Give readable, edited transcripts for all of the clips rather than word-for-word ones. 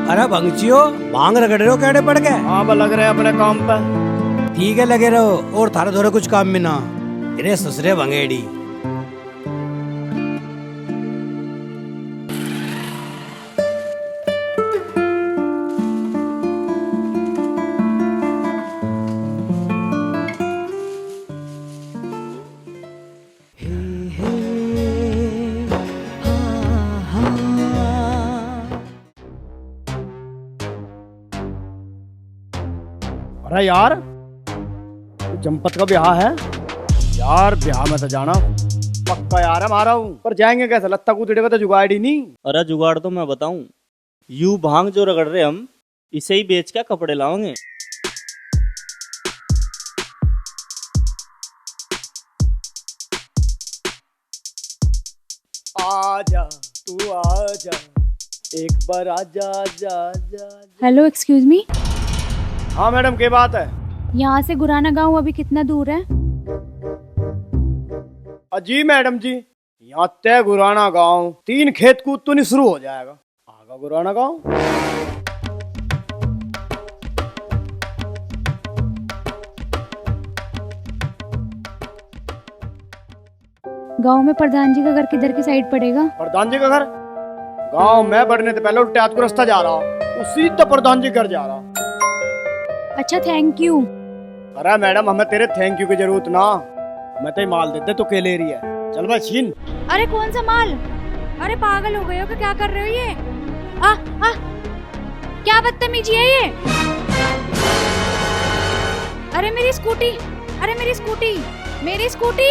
अरे भंगचियो, भांग रगड़ रहे हो, कैडे पड़ गए? हाँ बा लग रहे हैं अपने काम पे। ठीक है, लगे रहो और थारे धोरे कुछ काम में ना। तेरे ससुरे भंगेड़ी। अरे यार, जमपत का ब्याह है यार। ब्याह में तो जाना पक्का यार है हमारा हूँ, पर जाएंगे कैसे? लत्ता कूदड़े का तो जुगाड़ ही नहीं। अरे जुगाड़ तो मैं बताऊं, यू भांग जो रगड़ रहे हम, इसे ही बेच के कपड़े लाओगे। आजा तू आजा, एक बार आजा आजा आजा। Hello, excuse me. हाँ मैडम, क्या बात है? यहाँ से गुराना गांव अभी कितना दूर है? जी मैडम जी, यहाँ तय गुराना गांव 3 खेत कूद तो नहीं शुरू हो जाएगा। आगा गुराना गांव। गांव में प्रधान जी का घर किधर की साइड पड़ेगा? प्रधान जी का घर गांव में बढ़ने से पहले उल्टे को रास्ता जा रहा, तो सीधा प्रधान जी घर जा रहा। अच्छा, थैंक यू। अरे मैडम, हमें तेरे थैंक यू की जरूरत ना, मैं तो माल देते तो के ले रही है। चल भाई छीन। अरे कौन सा माल? अरे पागल हो गए हो क्या कर रहे हो ये? आ, आ, क्या बदतमीजी है ये? अरे मेरी स्कूटी, अरे मेरी स्कूटी, मेरी स्कूटी।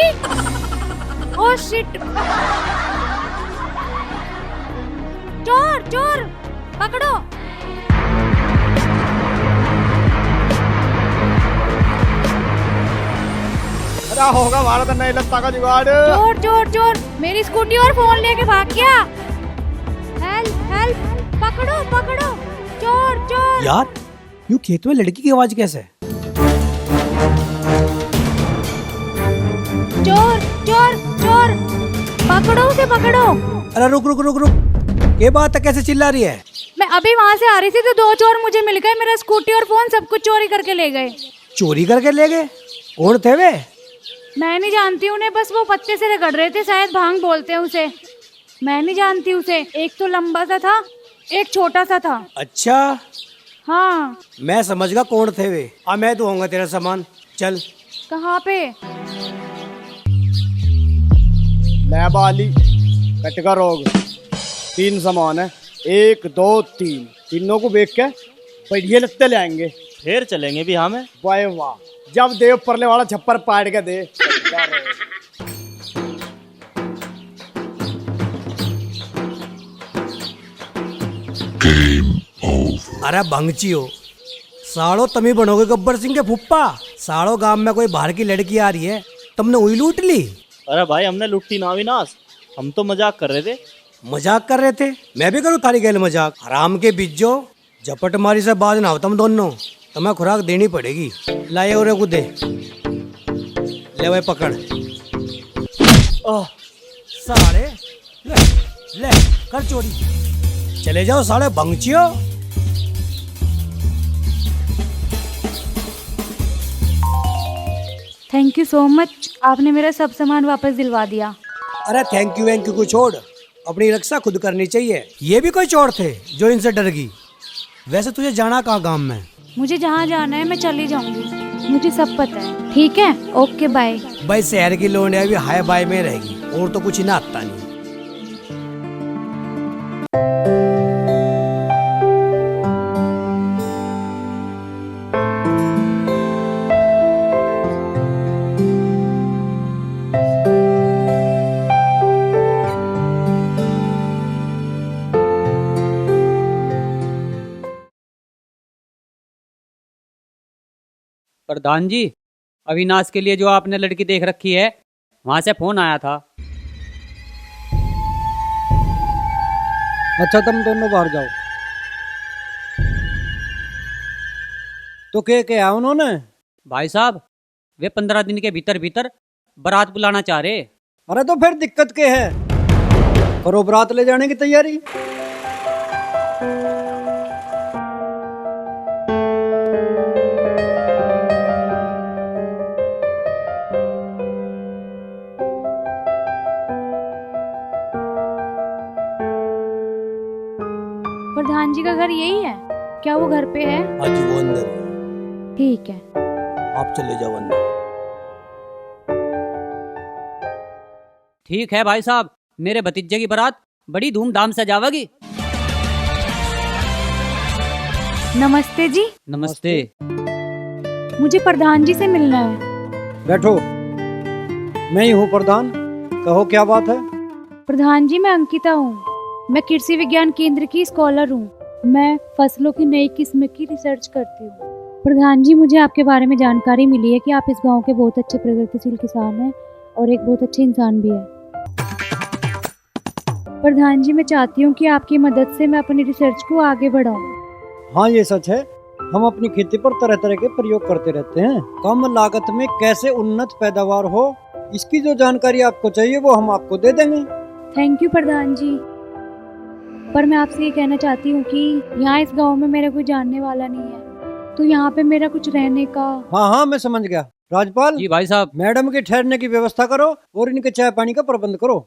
Oh shit! चोर चोर पकड़ो। अरे होगा हमारा तो नहीं लगता का जुगाड़। चोर चोर चोर, मेरी स्कूटी और फोन लेके भाग गया। हेल्प हेल्प, पकड़ो पकड़ो, चोर चोर। यार, यूं खेत में लड़की की आवाज कैसे? चोर चोर चोर, पकड़ो उसे पकड़ो। अरे रुक रुक रुक रुक, ये बात है, कैसे चिल्ला रही है? मैं अभी वहाँ से आ रही थी तो 2 चोर मुझे मिल गए, मेरा स्कूटी और फोन सब कुछ चोरी करके ले गए। चोरी करके ले गए? कौन थे वे? मैं नहीं जानती उन्हें, बस वो पत्ते से रगड़ रहे थे, शायद भांग बोलते हैं उसे। मैं नहीं जानती उसे, एक तो लंबा सा था, एक छोटा सा था। अच्छा, हाँ। मैं समझ गया कौन थे वे। अब मैं दूंगा तेरा सामान, चल। कहाँ पे? लैब वाली कटका रोग 3 सामान है, 1 2 3, तीनों को बेच के बढ़िया लगते ले आएंगे। फिर चलेंगे भी हमें। वाह वाह, जब देव परले वाला छप्पर पाट के दे। अरे भंगचियो, सालो तमी बनोगे गब्बर सिंह के फुप्पा। सालो गांव में कोई बाहर की लड़की आ रही है, तुमने वही लूट ली। अरे भाई, हमने लुट्टी ना विनाश, हम तो मजाक कर रहे थे। मजाक कर रहे थे? मैं भी करूँ थारी गैल मजाक? हराम के बिज्जो, झपट मारी से बाज ना हो तुम दोनों, तुम्हें खुराक देनी पड़ेगी। लाए और को दे, ले भाई पकड़। साले ले, ले कर चोरी। चले जाओ साले भंगचियो। थैंक यू सो मच, आपने मेरा सब सामान वापस दिलवा दिया। अरे थैंक यू को छोड़, अपनी रक्षा खुद करनी चाहिए। ये भी कोई चोर थे जो इनसे डर गई? वैसे तुझे जाना कहाँ गांव में? मुझे जहाँ जाना है मैं चली जाऊंगी, मुझे सब पता है। ठीक है, ओके बाय। भाई शहर की लोंडिया भी हाय बाय में रहेगी, और तो कुछ ना आता नहीं। प्रधान जी, अविनाश के लिए जो आपने लड़की देख रखी है, वहां से फोन आया था। अच्छा, तुम दोनों बाहर जाओ। तो क्या उन्होंने? भाई साहब, वे 15 दिन के भीतर भीतर बारात बुलाना चाह रहे। अरे तो फिर दिक्कत क्या है? करो बारात ले जाने की तैयारी। प्रधान जी का घर यही है? क्या वो घर पे है? आज वो अंदर है। ठीक है। आप चले जाओ अंदर। ठीक है भाई साहब, मेरे भतीजे की बारात बड़ी धूमधाम से जावेगी। नमस्ते जी। नमस्ते। मुझे प्रधान जी से मिलना है। बैठो, मैं ही हूँ प्रधान। कहो क्या बात है? प्रधान जी, मैं अंकिता हूँ। मैं कृषि विज्ञान केंद्र की स्कॉलर हूँ। मैं फसलों की नई किस्म की रिसर्च करती हूँ। प्रधान जी, मुझे आपके बारे में जानकारी मिली है कि आप इस गांव के बहुत अच्छे प्रगतिशील किसान हैं और एक बहुत अच्छे इंसान भी है। प्रधान जी, मैं चाहती हूँ कि आपकी मदद से मैं अपनी रिसर्च को आगे बढ़ाऊँ। हाँ, ये सच है। हम अपनी खेती पर तरह तरह के प्रयोग करते रहते हैं। कम लागत में कैसे उन्नत पैदावार हो, इसकी जो जानकारी आपको चाहिए वो हम आपको दे देंगे। थैंक यू प्रधान जी। पर मैं आपसे ये कहना चाहती हूँ कि यहाँ इस गांव में मेरा कोई जानने वाला नहीं है, तो यहाँ पे मेरा कुछ रहने का। हाँ हाँ, मैं समझ गया। राजपाल, जी भाई साहब। मैडम के ठहरने की व्यवस्था करो और इनके चाय पानी का प्रबंध करो।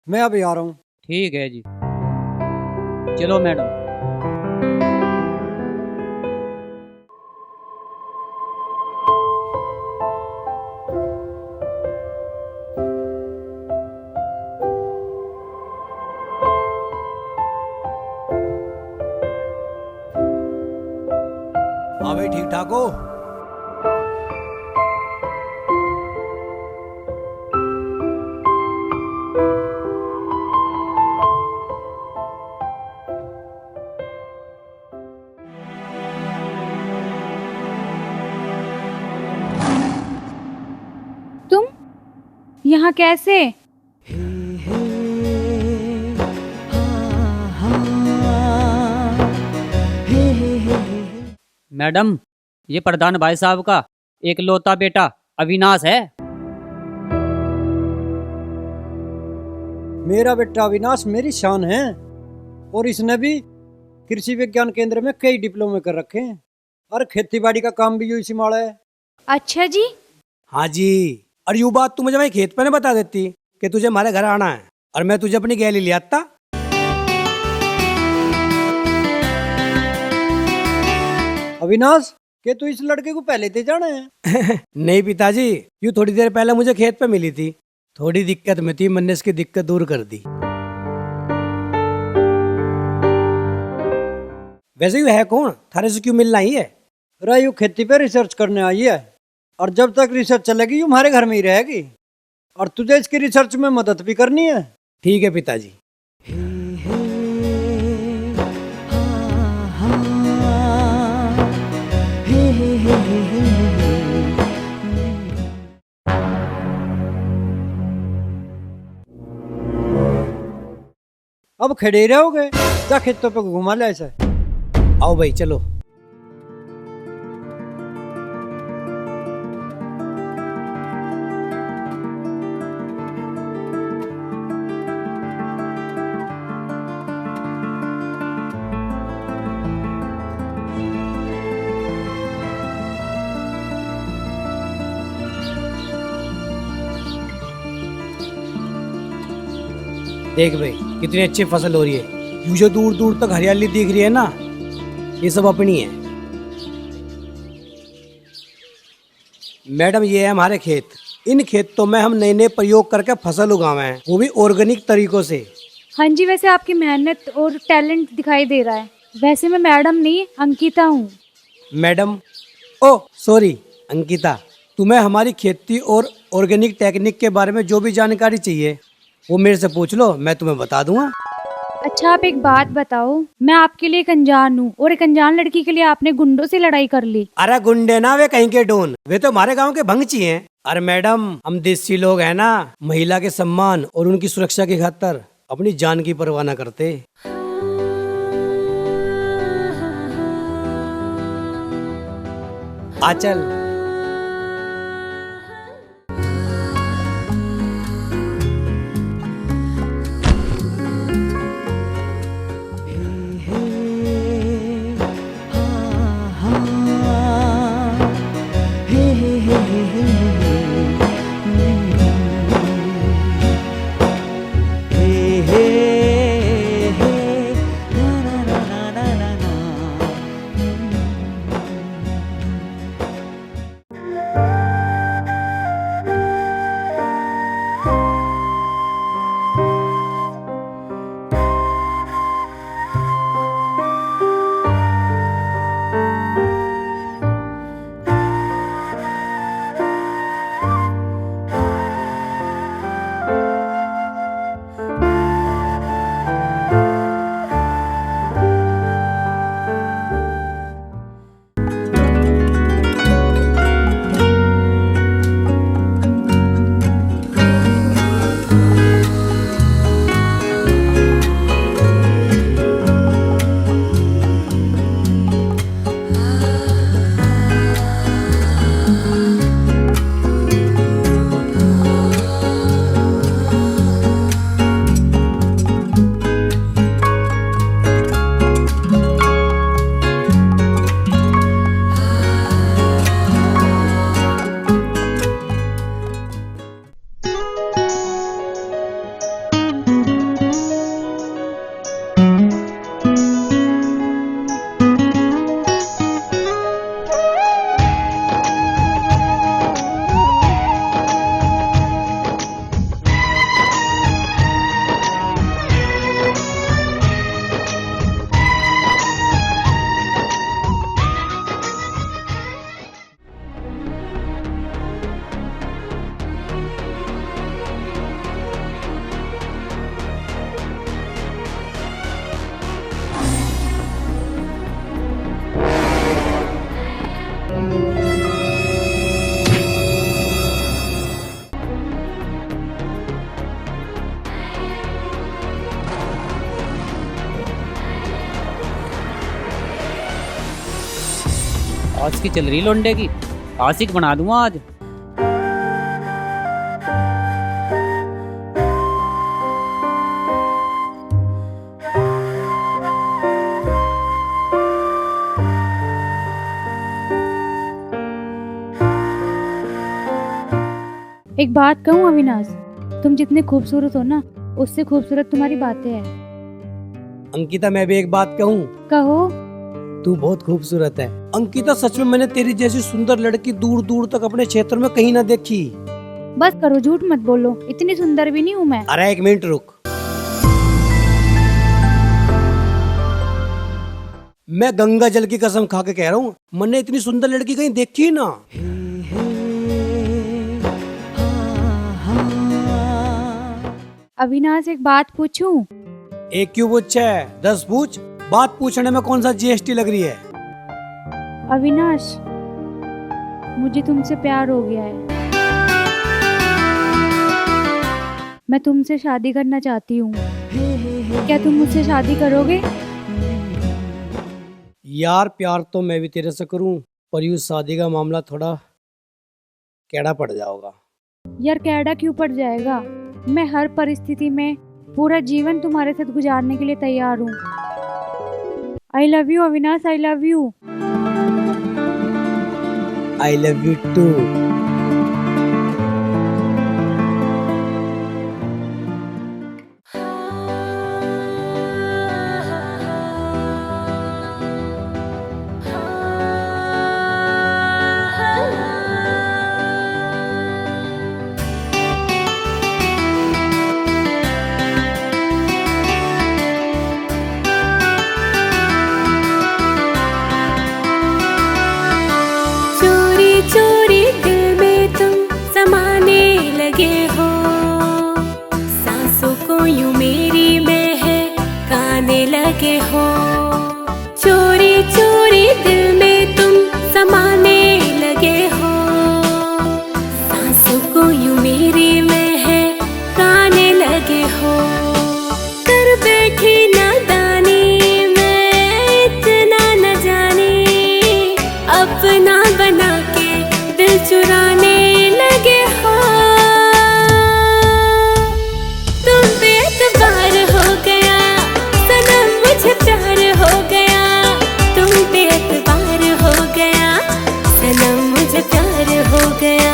मैं अभी आ रहा हूँ। ठीक है जी, चलो मैडम। हाँ भाई, ठीक ठाक हो? तुम यहाँ कैसे? मैडम, ये प्रधान भाई साहब का एक लौता बेटा अविनाश है। मेरा बेटा अविनाश मेरी शान है और इसने भी कृषि विज्ञान केंद्र में कई डिप्लोमे कर रखे हैं और खेती बाड़ी का काम भी यूं संभाला है। अच्छा जी। हाँ जी। और यूँ बात तू मुझे भाई खेत पे न बता देती कि तुझे हमारे घर आना है और मैं तुझे अपनी गैली ले आता। अविनाश, के तू इस लड़के को पहले थे जाना है? नहीं पिताजी, यूँ थोड़ी देर पहले मुझे खेत पे मिली थी। थोड़ी दिक्कत में थी, मैंने इसकी दिक्कत दूर कर दी। वैसे यू है कौन? थारे से क्यों मिलना ही है? रायू खेती पे रिसर्च करने आई है और जब तक रिसर्च चलेगी यूं हमारे घर में ही रहेगी और तुझे इसकी रिसर्च में मदद भी करनी है। ठीक है पिताजी। अब खड़े ही रहोगे? जा खेतों पे घुमा ले ऐसे। आओ भाई चलो। देख भाई, कितनी अच्छी फसल हो रही है। ये जो दूर दूर तक हरियाली दिख रही है ना, ये सब अपनी है। मैडम, ये है हमारे खेत। इन खेतों में हम नए नए प्रयोग करके फसल उगावे हैं, वो भी ऑर्गेनिक तरीकों से। हाँ जी, वैसे आपकी मेहनत और टैलेंट दिखाई दे रहा है। वैसे मैं मैडम नहीं, अंकिता हूँ। मैडम, ओ सॉरी अंकिता, तुम्हें हमारी खेती और ऑर्गेनिक टेक्निक के बारे में जो भी जानकारी चाहिए वो मेरे से पूछ लो, मैं तुम्हें बता दूंगा। अच्छा, आप एक बात बताओ, मैं आपके लिए एक अनजान हूँ और एक अनजान लड़की के लिए आपने गुंडों से लड़ाई कर ली। अरे गुंडे ना, वे कहीं के डोन, वे तो हमारे गांव के भंगची हैं। अरे मैडम, हम देसी लोग हैं ना, महिला के सम्मान और उनकी सुरक्षा की खातिर अपनी जान की परवाह न करते। आचल। आज की चल रही लौंडे की, आशिक बना दूंगा आज। एक बात कहूँ अविनाश, तुम जितने खूबसूरत हो ना, उससे खूबसूरत तुम्हारी बातें हैं। अंकिता मैं भी एक बात कहूँ, कहो। तू बहुत खूबसूरत है। अंकिता सच में मैंने तेरी जैसी सुंदर लड़की दूर दूर तक अपने क्षेत्र में कहीं ना देखी। बस करो, झूठ मत बोलो, इतनी सुंदर भी नहीं हूँ मैं। अरे एक मिनट रुक, मैं गंगा जल की कसम खा के कह रहा हूँ, मैंने इतनी सुंदर लड़की कहीं देखी ना। अविनाश एक बात पूछूं? एक क्यों पूछे, 10 पूछ। बात पूछने में कौन सा जीएसटी लग रही है? अविनाश, मुझे तुमसे प्यार हो गया है। मैं तुमसे शादी करना चाहती हूँ। क्या तुम मुझसे शादी करोगे? यार प्यार तो मैं भी तेरे से करूं, पर यूँ शादी का मामला थोड़ा कैड़ा पड़ जाएगा। यार कैडा क्यों पड़ जाएगा? मैं हर परिस्थिति में पूरा जीवन तुम्हारे साथ गुजारने के लिए तैयार हूँ। I love you Avinash, I love you. I love you too. चोरी दिल में तुम समाने लगे हो, सांसों को यूं मेरी बहकाने लगे हो। चोरी चोरी दिल में तुम समाने लगे हो, सांसों को यूं मेरी बहकाने लगे हो। कर बैठी नादानी मैं इतना न जाने, अपना बना के दिल चुराने लगे हो। तुम बेएतबार हो गया सनम, मुझे प्यार हो गया। तुम बेएतबार हो गया सनम, मुझे प्यार हो गया।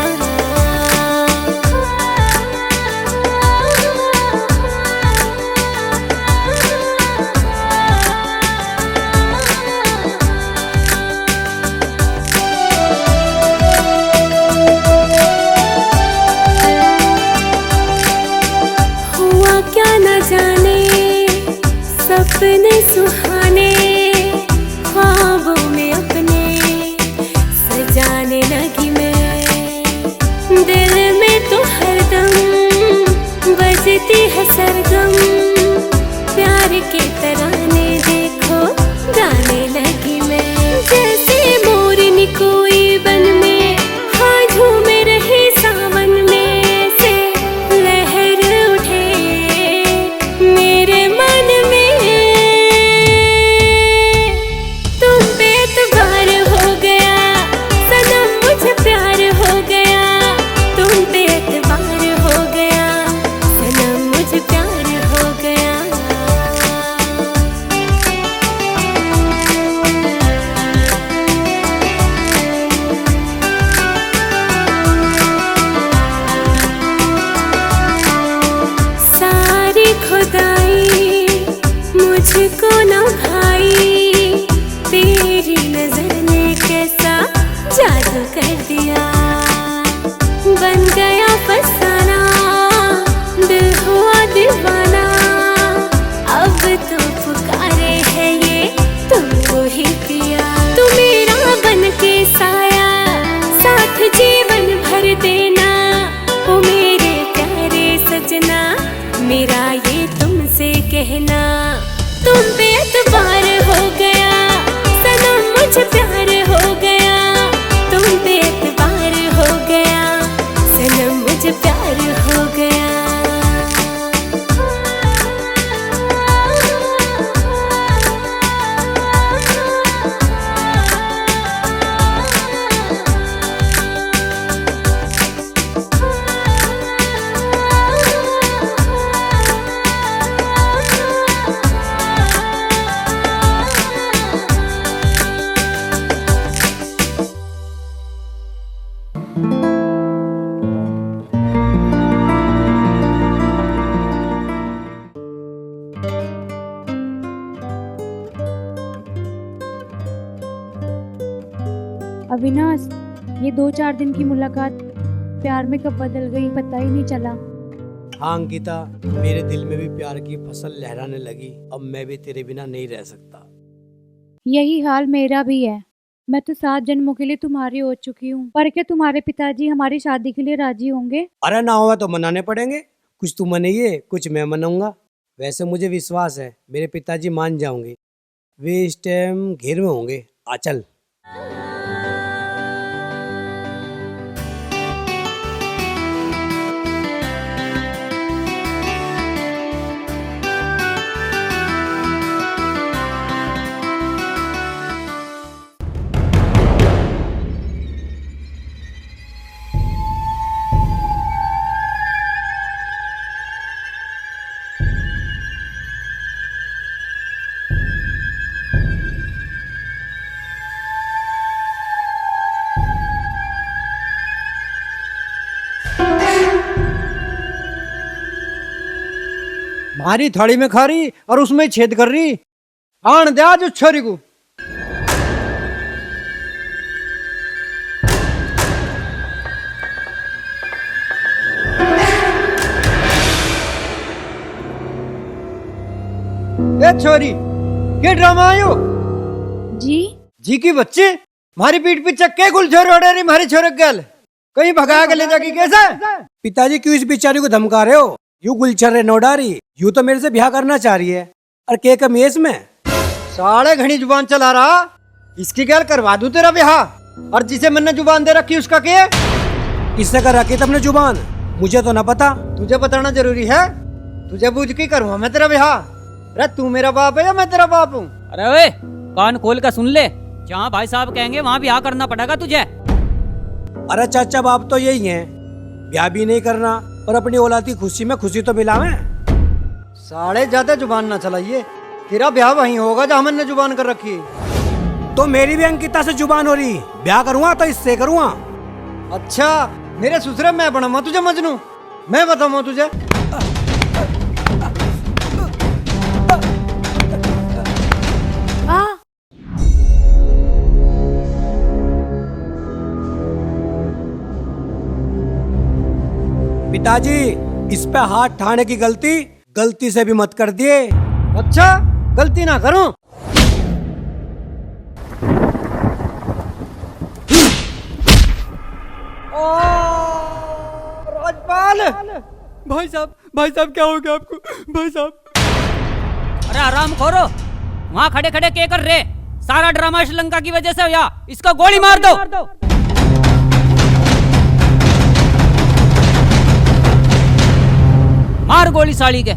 सपने सुहाने ख्वाबों में अपने सजाने लगी मैं। दिल में तो हरदम बजती है सरगम, प्यार के तराने देखो गाने लगी मैं। जैसे मोरनी कोई बन में हाँ झूमे रही सावन में से लहर उठे मेरे मन में। मुझको ना भाई तेरी नजर ने कैसा जादू कर दिया। बन गया फसाना, दिल हुआ दीवाना। अब तो पुकारे है ये तुमको ही पिया। तू मेरा बन के साया, साथ जीवन भर देना। ओ मेरे प्यारे सजना, मेरा ये तुमसे कहना। तुम बेएतबार हो गया सनम, मुझे प्यार हो गया। तुम बेएतबार अविनाश, ये 2-4 दिन की मुलाकात प्यार में कब बदल गई पता ही नहीं चला। हाँ अंकिता, मेरे दिल में भी प्यार की फसल लहराने लगी। अब मैं भी तेरे बिना नहीं रह सकता। यही हाल मेरा भी है। मैं तो 7 जन्मों के लिए तुम्हारी हो चुकी हूँ, पर क्या तुम्हारे पिताजी हमारी शादी के लिए राजी होंगे? अरे ना हुआ तो मनाने पड़ेंगे। कुछ तू मनाइए, कुछ मैं मनाऊंगा। वैसे मुझे विश्वास है मेरे पिताजी मान जाओगे। वे इस टाइम घेर में होंगे। आ चल। हमारी थाली में खा रही और उसमें ही छेद कर रही। आन दे आज उस छोरी को। ए छोरी, क्या ड्रामा आयो? जी की बच्चे मारी पीठ पीछे के गुल छोर ओढ़े रही मारी छोरे गल कहीं भगा के ले जाके कैसे? पिताजी क्यों इस बेचारी को धमका रहे हो? यू गुलछर्रे नोडारी, यू तो मेरे से ब्याह करना चाह रही है। और के कमी है इसमें? साले घनी जुबान चला रहा। इसकी गैल करवा दूं तेरा ब्याह। और जिसे मैंने जुबान दे रखी उसका क्या? किसने कर रखी तुमने जुबान? मुझे तो ना पता। तुझे बताना जरूरी है? तुझे बूझ के करूँगा मैं तेरा ब्याह। अरे तू मेरा बाप है या मैं तेरा बाप हूँ? अरे ओए, कान खोल कर सुन ले। जहाँ भाई साहब कहेंगे वहाँ ब्याह करना पड़ेगा तुझे। अरे चाचा बाप तो यही है, ब्याह भी नहीं करना और अपनी औलाद की खुशी में खुशी तो मिलावे। साले ज्यादा जुबान ना चलाइए। तेरा ब्याह वहीं होगा जहाँ मैंने जुबान कर रखी। तो मेरी भी अंकिता से जुबान हो रही। ब्याह करूँगा तो इससे करूँगा। अच्छा मेरे ससुरे मैं बनाऊंगा तुझे मजनू? मैं बताऊंगा तुझे? पिताजी, इस पे हाथ ठाने की गलती से भी मत कर दिए। अच्छा गलती ना करूं। राजपाल भाई साहब क्या हो गया आपको? भाई साहब, अरे आराम करो। वहाँ खड़े खड़े क्या कर रहे? सारा ड्रामा श्रीलंका की वजह से हो या? इसको गोली मार दो। मार गोली साली के।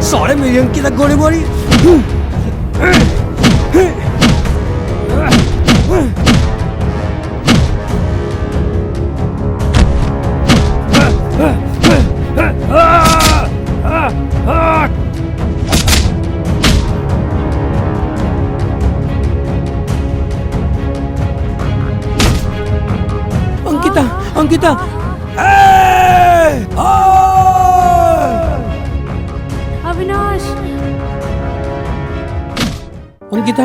साढ़े मेरी अंकिता गोली मारी। अंकिता अविनाश, अंकिता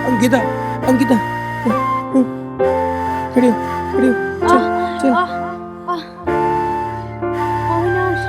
अंकिता अंकिता खड़ी हो, चल चल। अविनाश,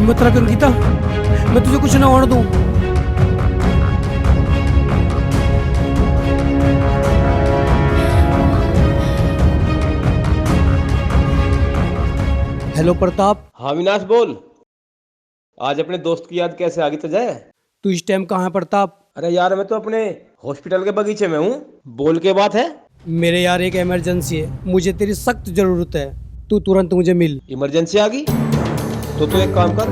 मत रख अंकिता, मैं तुझे कुछ ना होने दूं। हेलो प्रताप, हाँ विनाश बोल। आज अपने दोस्त की याद कैसे आ गई तुझे? तू इस टाइम कहाँ है प्रताप? अरे यार मैं तो अपने हॉस्पिटल के बगीचे में हूँ। बोल के बात है। मेरे यार एक इमरजेंसी है, मुझे तेरी सख्त जरूरत है, तू तुरंत मुझे मिल। इमरजेंसी आ गई तो तू एक काम कर,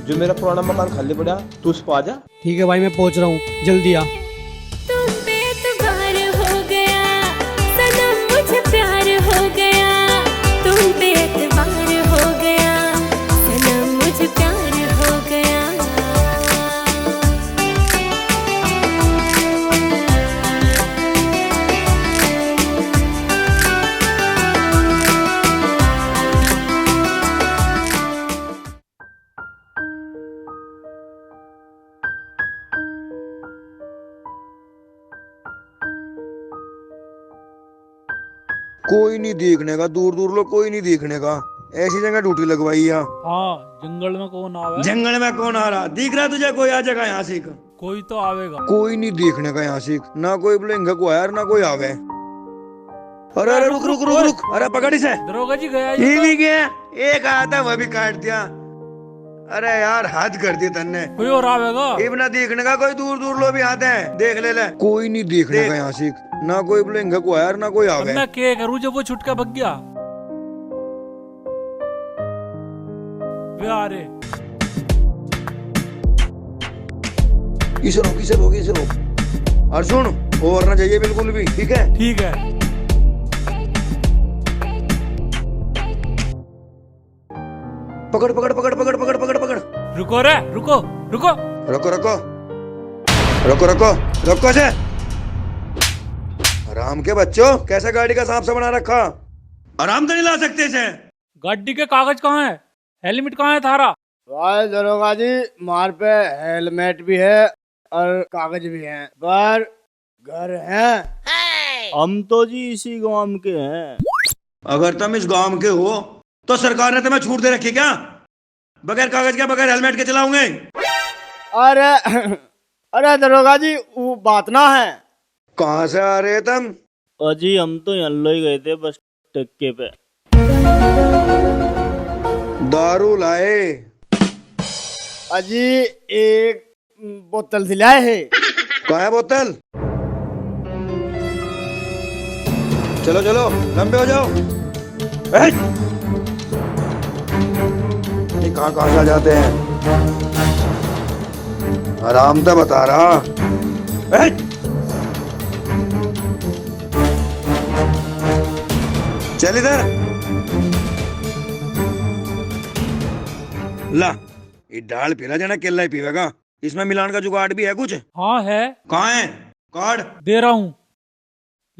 जो मेरा पुराना मकान खाली पड़ा तू उस पर आ जा। ठीक है भाई, मैं पहुंच रहा हूँ, जल्दी आ। तुम पे एतबार हो गया सनम, मुझे प्यार हो गया। तुम पे एतबार हो गया सनम, मुझे प्यार हो गया। कोई नहीं देखने का, दूर दूर लोग कोई नहीं देखने का। ऐसी जगह ड्यूटी लगवाई है। हाँ, जंगल में कौन आवे? जंगल में कौन आ रहा? दिख रहा तुझे कोई आ जाएगा यहाँ से? कोई तो आवेगा। कोई नहीं देखने का यहाँ से, ना कोई बुलेंगे को आया ना कोई आवे। अरे अरे रुक रुक रुक रुक, अरे पकड़ इसे। दरोगा जी गया ये भी गया, एक आया था वह भी काट दिया। अरे यार हद कर दी तन्ने। कोई और आवेगा? इतना देखने का, कोई दूर दूर लोग भी आते हैं, देख ले। कोई नहीं देखने का यहाँ से, ना कोई बुलेंगे को आया ना कोई आवे। मैं क्या करूँ जब वो छुटका भग गया? वे आ रहे। इसे रोक। और सुन, और ना जाइए बिल्कुल भी, ठीक है? ठीक है। पकड़। रुको रे, रुको। रखो से। आराम के बच्चों, कैसे गाड़ी का सांप से बना रखा? आराम तो नहीं ला सकते इसे। गाड़ी के कागज कहाँ है? हेलमेट कहाँ है थारा? भाई दरोगा जी, मार पे हेलमेट भी है और कागज भी है, पर घर है। हम तो जी इसी गांव के हैं। अगर तुम इस गांव के हो तो सरकार ने तुम्हें छूट दे रखी क्या? बगैर कागज के, बगैर हेलमेट के चलाओगे? अरे दरोगा जी, वो बात ना है। कहाँ से आ रहे तुम? अजी हम तो यल्लो ही गए थे बस टक्के पे। दारू लाए? अजी एक बोतल दिलाए है। कहाँ है बोतल? चलो लंबे हो जाओ। ये कहाँ से आ जाते हैं? आराम से बता रहा। चल इधर ला, ये डाल पीला जाना, केला ही पीवेगा। इसमें मिलान का जुगाड़ भी है कुछ? हाँ है। कहाँ है कार्ड? दे रहा हूँ,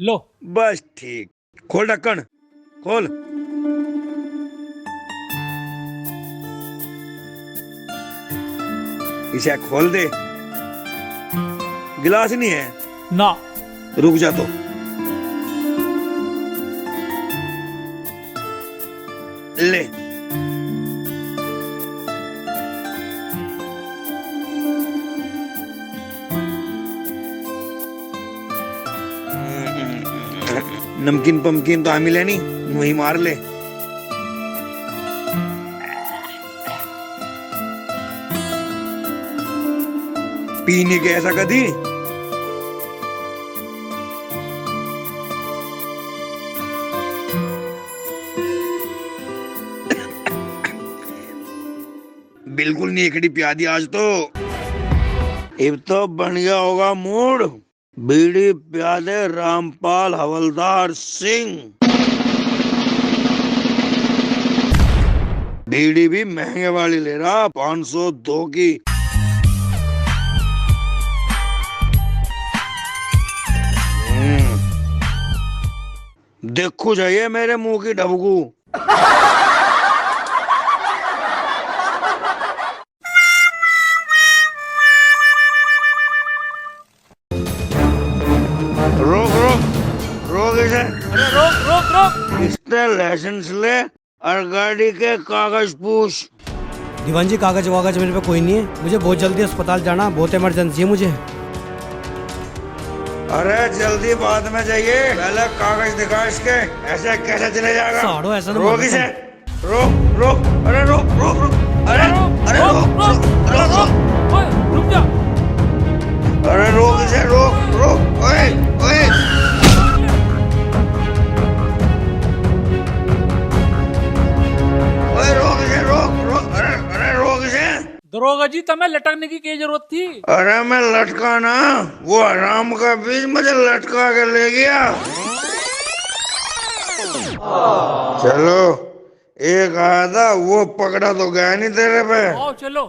लो। बस ठीक। खोल ढक्कन, खोल। इसे खोल दे। गिलास नहीं है ना। रुक जा तो। ले। नमकीन पमकीन तो मिले नहीं, वही मार ले। पीने के ऐसा कदी? बिल्कुल नहीं एकड़ी प्यादी आज तो। अब तो बन गया होगा मूड। बीड़ी प्यादे रामपाल हवलदार सिंह। बीड़ी भी महंगे वाली ले रहा, 502 की। देखो जाइए मेरे मुंह की डबकू। रोक इसे। अरे रोक। इसने लाइसेंस ले और गाड़ी के कागज पूछ। दीवान जी कागज वागज मेरे पे कोई नहीं है, मुझे बहुत जल्दी अस्पताल जाना, बहुत इमरजेंसी है मुझे। अरे जल्दी बाद में जाइए, पहले कागज दिखा इसके। ऐसे कैसे चले जाएगा? साड़ो ऐसा ना रोक बोलो। इसे, रोक, अरे रोक, अरे रोक, ओए, रुक जा। अरे रोक इसे, रोक, ओए। ओए रोक इसे, रोक, अरे रोक इसे। दरोगा जी तमें लटकने की क्या जरूरत थी? अरे मैं लटका ना, वो हराम का बीज मुझे लटका के ले गया। चलो, एक आया था, वो पकड़ा तो गया नहीं तेरे पे। आओ चलो।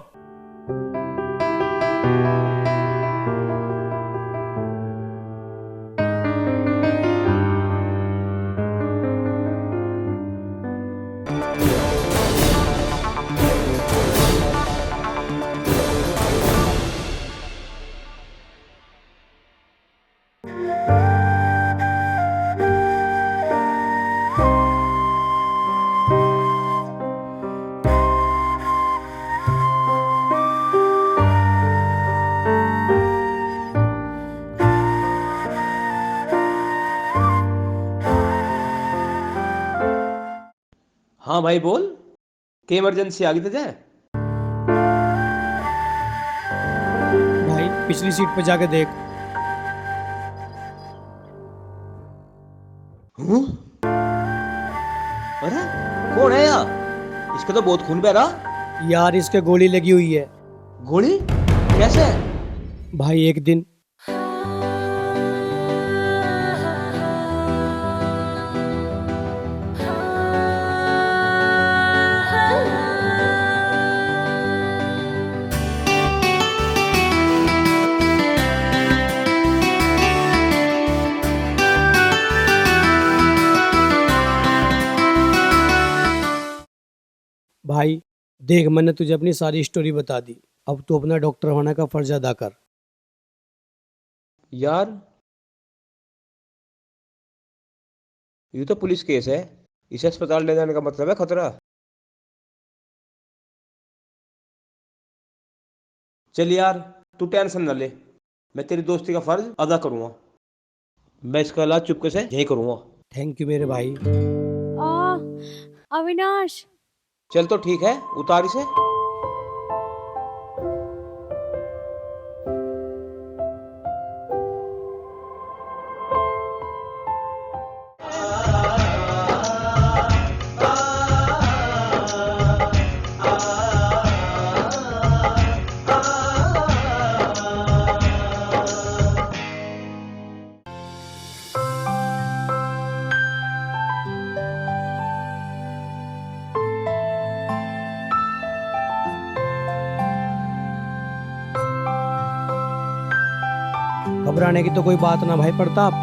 हाँ भाई बोल, क्या इमरजेंसी आ गई तुझे? भाई पिछली सीट पे जाके देख। अरे कौन है यार? इसका तो बहुत खून बह रहा। यार इसके गोली लगी हुई है। गोली? कैसे? भाई एक दिन भाई देख, मैंने तुझे अपनी सारी स्टोरी बता दी, अब तू अपना डॉक्टर होने का फर्ज अदा कर। यार ये तो पुलिस केस है, इसे अस्पताल ले जाने का मतलब है खतरा। चल यार तू टेंशन न ले, मैं तेरी दोस्ती का फर्ज अदा करूंगा। मैं इसका इलाज चुपके से यही करूंगा। थैंक यू मेरे भाई। अविनाश, चल तो ठीक है, उतार इसे। घबराने की तो कोई बात ना भाई प्रताप।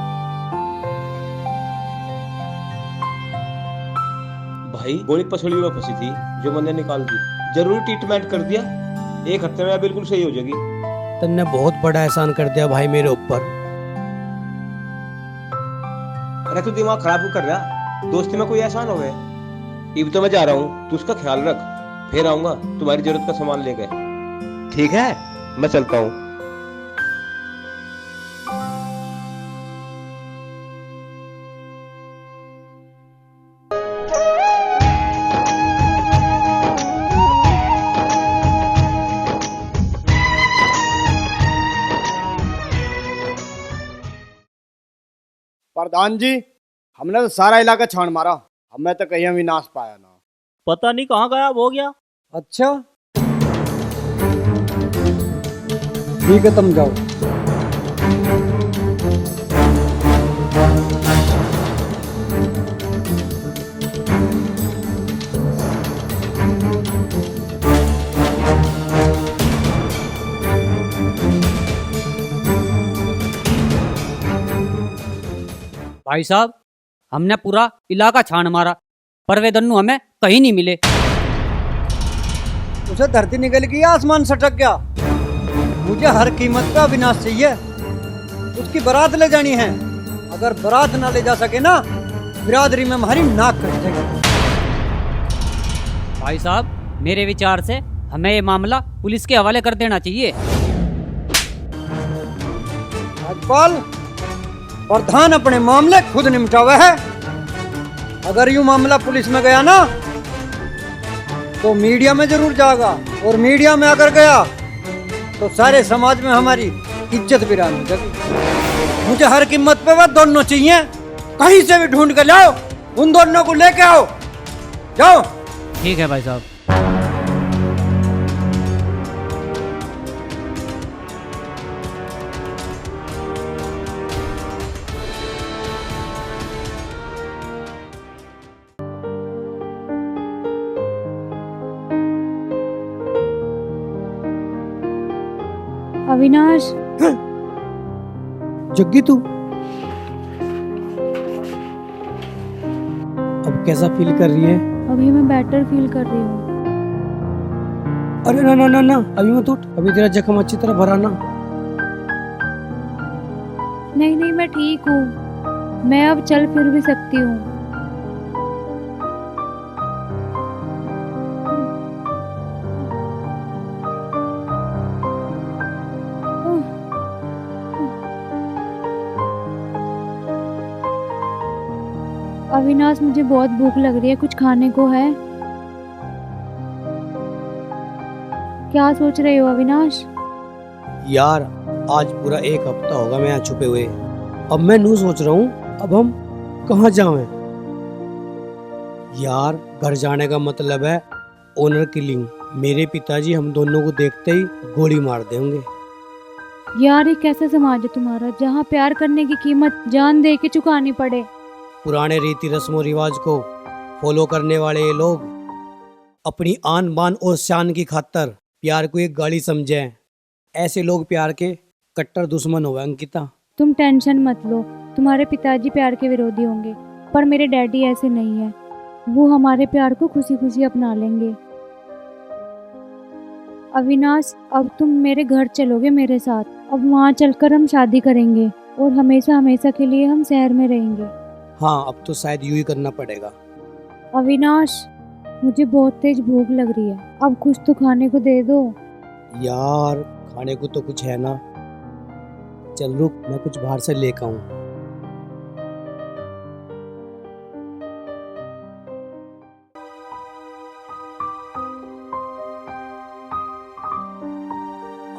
भाई गोली पसली में फंसी थी जो मैंने निकाल दी, जरूरी ट्रीटमेंट कर दिया, 1 हफ्ते में बिल्कुल सही हो जाएगी। तुमने बहुत बड़ा एहसान कर दिया भाई मेरे ऊपर। अरे तू दिमाग खराब क्यों कर रहा? दोस्ती में कोई एहसान हो गए? अब तो मैं जा रहा हूँ, तू उसका ख्याल रख, फिर आऊंगा तुम्हारी जरूरत का सामान लेके। ठीक है, मैं चलता हूँ। प्रधान जी, हमने तो सारा इलाका छान मारा, हमें तो कहीं भी नाश पाया ना। पता नहीं कहाँ गायब हो गया। अच्छा ठीक है, तुम जाओ। भाई साहब, हमने पूरा इलाका छान मारा, पर वे दन्नू हमें कहीं नहीं मिले। उसे धरती निकल गई, आसमान सटक गया। मुझे हर कीमत का अविनाश चाहिए, उसकी बारात ले जानी है। अगर बारात ना ले जा सके ना, बिरादरी में हमारी नाक कट जाएगी। भाई साहब, मेरे विचार से हमें ये मामला पुलिस के हवाले कर देना चाहिए। राजपाल, प्रधान अपने मामले खुद निपटावे है। अगर यूं मामला पुलिस में गया ना तो मीडिया में जरूर जाएगा, और मीडिया में अगर गया तो सारे समाज में हमारी इज्जत वीरान हो जाएगी। मुझे हर कीमत पे वो दोनों चाहिए, कहीं से भी ढूंढ के लाओ, उन दोनों को लेके आओ। जाओ। ठीक है भाई साहब। अविनाश, जग्गी तू अब कैसा फील कर रही है? अभी मैं बेटर फील कर रही हूँ। अरे ना ना ना ना, अभी मत उठ, अभी तेरा जख्म अच्छी तरह भरा ना। नहीं नहीं, मैं ठीक हूँ, मैं अब चल फिर भी सकती हूँ। अविनाश, मुझे बहुत भूख लग रही है, कुछ खाने को है? क्या सोच रहे हो अविनाश? यार आज पूरा एक हफ्ता होगा मैं यहाँ छुपे हुए। अब मैं नू सोच रहा हूँ अब हम कहाँ जाएं। यार घर जाने का मतलब है ऑनर किलिंग। मेरे पिताजी हम दोनों को देखते ही गोली मार देंगे। यार ये कैसा समाज है तुम्हारा, जहाँ प्यार करने की कीमत जान दे के चुकानी पड़े। पुराने रीति रस्मों रिवाज को फॉलो करने वाले ये लोग अपनी आन बान और शान की खातर प्यार को एक गाली समझे। ऐसे लोग प्यार के कट्टर दुश्मन हो अंकिता। तुम टेंशन मत लो, तुम्हारे पिताजी प्यार के विरोधी होंगे, पर मेरे डैडी ऐसे नहीं है। वो हमारे प्यार को खुशी खुशी अपना लेंगे। अविनाश, अब तुम मेरे घर चलोगे मेरे साथ। अब वहाँ चलकर हम शादी करेंगे और हमेशा हमेशा के लिए हम शहर में रहेंगे। हाँ, अब तो शायद यूं ही करना पड़ेगा। अविनाश, मुझे बहुत तेज भूख लग रही है, अब कुछ तो खाने को दे दो। यार खाने को तो कुछ है ना, चल रुक, मैं कुछ बाहर से लेकर आऊं।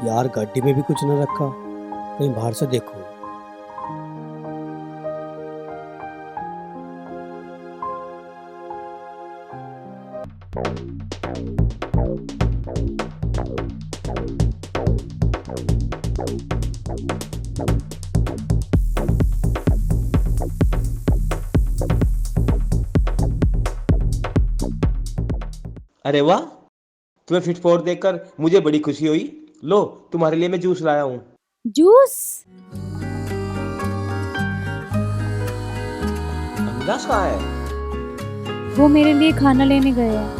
यार गाड़ी में भी कुछ ना रखा, कहीं बाहर से देखो। अरे वाह, तुम्हें फिट फोर देखकर मुझे बड़ी खुशी हुई। लो तुम्हारे लिए मैं जूस लाया हूँ। जूस? अविनाश कहाँ है? वो मेरे लिए खाना लेने गए हैं।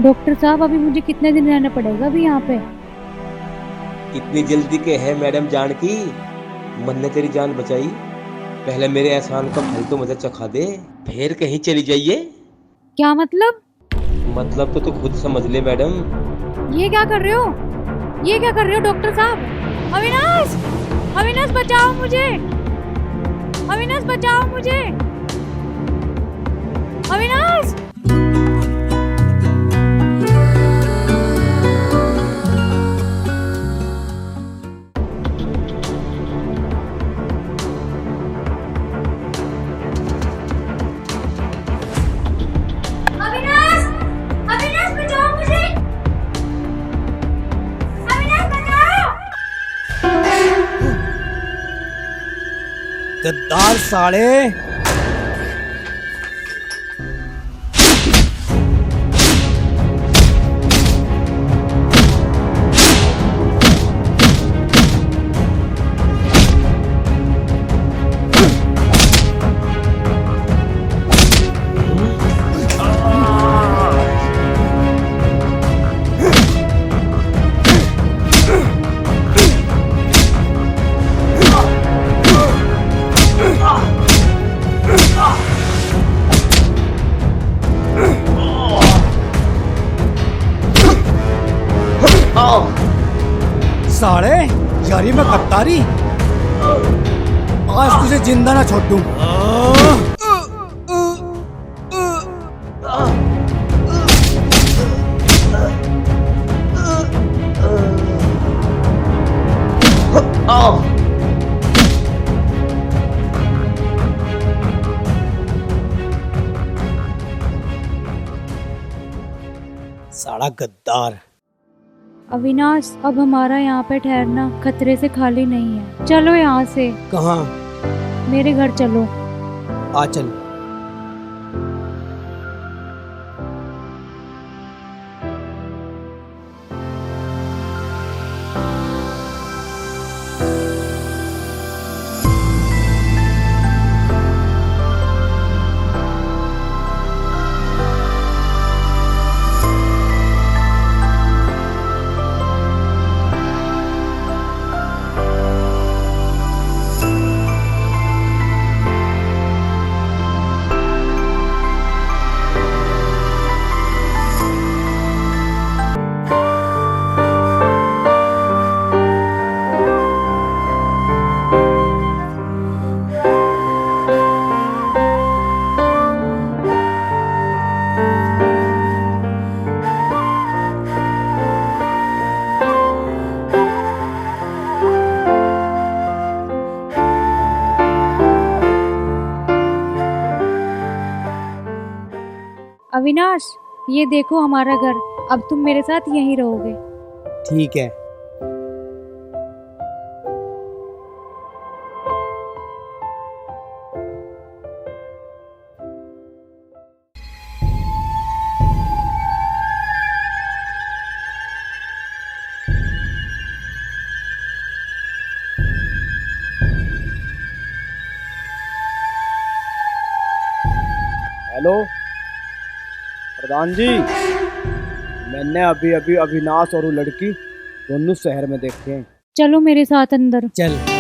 डॉक्टर साहब, अभी मुझे कितने दिन रहना पड़ेगा अभी यहाँ पे? इतनी जल्दी के है मैडम जानकी? मन ने तेरी जान बचाई, पहले मेरे एहसान का फल तो मुझे चखा दे, फिर कहीं चली जाइए। क्या मतलब? मतलब तो तू खुद समझ ले मैडम। ये क्या कर रहे हो? ये क्या कर रहे हो डॉक्टर साहब? अविनाश! अविनाश बचाओ मुझे! अविनाश बचाओ मुझे! अविनाश! गद्दार साले! साले, यारी मैं कत्तारी, आज तुझे जिंदा ना छोड़ दूं। साला गद्दार। अविनाश, अब हमारा यहाँ पे ठहरना खतरे से खाली नहीं है। चलो यहाँ से। कहाँ? मेरे घर चलो। आ चल। अविनाश, ये देखो हमारा घर। अब तुम मेरे साथ यहीं रहोगे। ठीक है। हेलो प्रधान जी, मैंने अभी अभी अविनाश और वो लड़की दोनों शहर में देखे हैं। चलो मेरे साथ अंदर। चल।